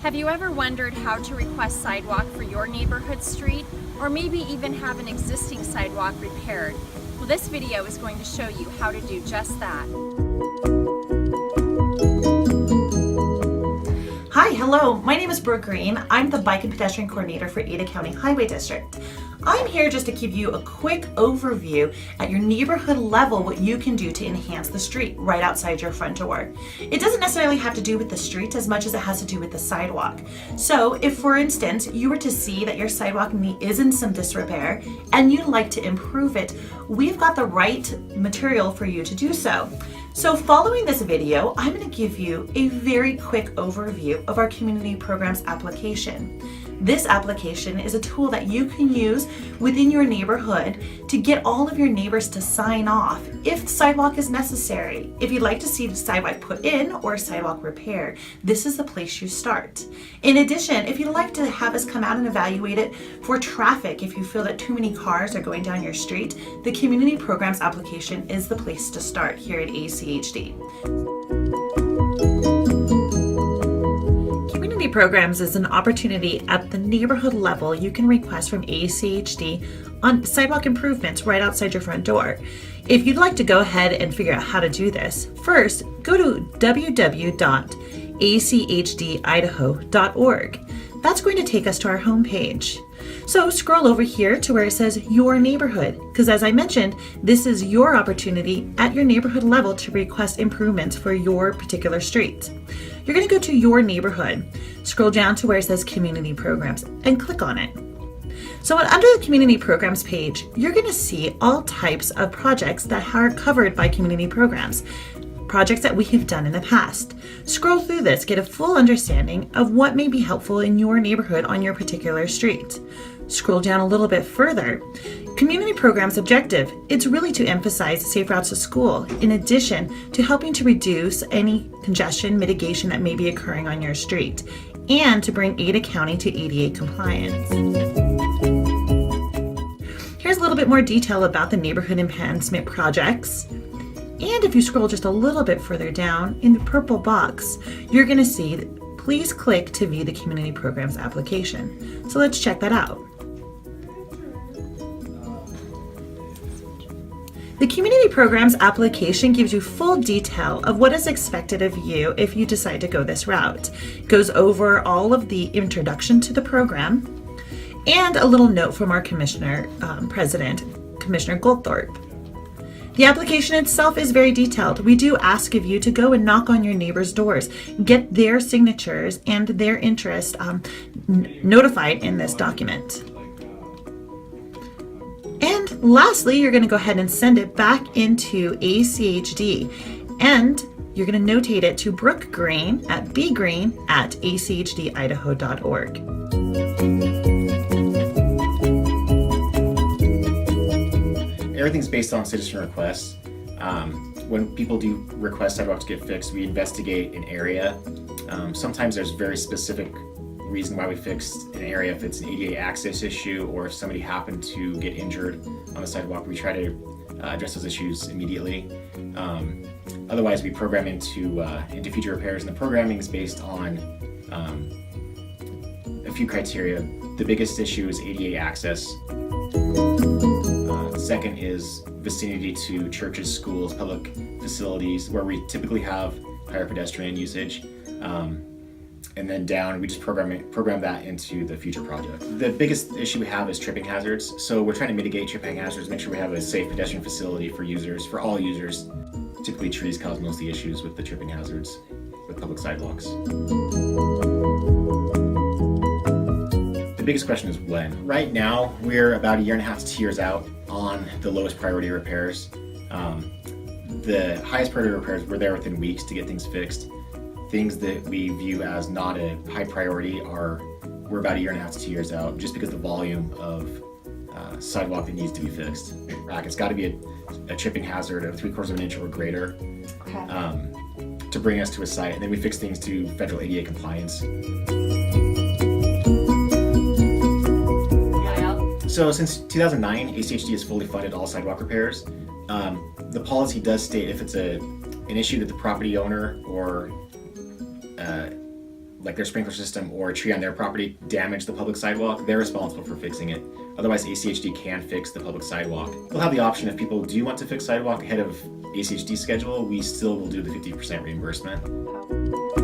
Have you ever wondered how to request sidewalk for your neighborhood street, or maybe even have an existing sidewalk repaired? Well, this video is going to show you how to do just that. Hi, hello, my name is Brooke Green. I'm the Bike and Pedestrian Coordinator for Ada County Highway District. I'm here just to give you a quick overview at your neighborhood level what you can do to enhance the street right outside your front door. It doesn't necessarily have to do with the street as much as it has to do with the sidewalk. So if, for instance, you were to see that your sidewalk is in some disrepair and you'd like to improve it, we've got the right material for you to do so. So following this video, I'm going to give you a very quick overview of our community programs application. This application is a tool that you can use within your neighborhood to get all of your neighbors to sign off if the sidewalk is necessary. If you'd like to see the sidewalk put in or sidewalk repair, this is the place you start. In addition, if you'd like to have us come out and evaluate it for traffic, if you feel that too many cars are going down your street, the community programs application is the place to start here at ACHD. Community programs is an opportunity at the neighborhood level you can request from ACHD on sidewalk improvements right outside your front door. If you'd like to go ahead and figure out how to do this, first go to www.achdIdaho.org. That's going to take us to our homepage. So scroll over here to where it says Your Neighborhood, because as I mentioned, this is your opportunity at your neighborhood level to request improvements for your particular street. You're going to go to Your Neighborhood, scroll down to where it says Community Programs, and click on it. So under the Community Programs page, you're going to see all types of projects that are covered by community programs. Projects that we have done in the past. Scroll through this, get a full understanding of what may be helpful in your neighborhood on your particular street. Scroll down a little bit further. Community programs objective, it's really to emphasize safe routes to school, in addition to helping to reduce any congestion mitigation that may be occurring on your street, and to bring Ada County to ADA compliance. Here's a little bit more detail about the neighborhood enhancement projects. And if you scroll just a little bit further down in the purple box, you're going to see, please click to view the community programs application. So let's check that out. The community programs application gives you full detail of what is expected of you if you decide to go this route. It goes over all of the introduction to the program and a little note from our president, Commissioner Goldthorpe. The application itself is very detailed. We do ask of you to go and knock on your neighbors' doors, get their signatures and their interest notified in this document. And lastly, you're going to go ahead and send it back into ACHD, and you're going to notate it to Brooke Green at bgreen@achdIdaho.org. Everything's based on citizen requests. When people do request sidewalks to get fixed, we investigate an area. Sometimes there's very specific reason why we fixed an area. If it's an ADA access issue or if somebody happened to get injured on the sidewalk, we try to address those issues immediately. Otherwise, we program into future repairs, and the programming is based on a few criteria. The biggest issue is ADA access. Second is vicinity to churches, schools, public facilities, where we typically have higher pedestrian usage. And then down, we just program that into the future project. The biggest issue we have is tripping hazards. So we're trying to mitigate tripping hazards, make sure we have a safe pedestrian facility for users, for all users. Typically trees cause most of the issues with the tripping hazards with public sidewalks. The biggest question is when. Right now, we're about 1.5 to 2 years out on the lowest priority repairs. The highest priority repairs, we're there within weeks to get things fixed. Things that we view as not a high priority we're about 1.5 to 2 years out, just because the volume of sidewalk that needs to be fixed. It's got to be a tripping hazard of 3/4 of an inch or greater to bring us to a site, and then we fix things to federal ADA compliance. So since 2009, ACHD has fully funded all sidewalk repairs. The policy does state if it's an issue that the property owner or like their sprinkler system or a tree on their property damaged the public sidewalk, they're responsible for fixing it. Otherwise, ACHD can fix the public sidewalk. We'll have the option if people do want to fix sidewalk ahead of ACHD schedule, we still will do the 50% reimbursement.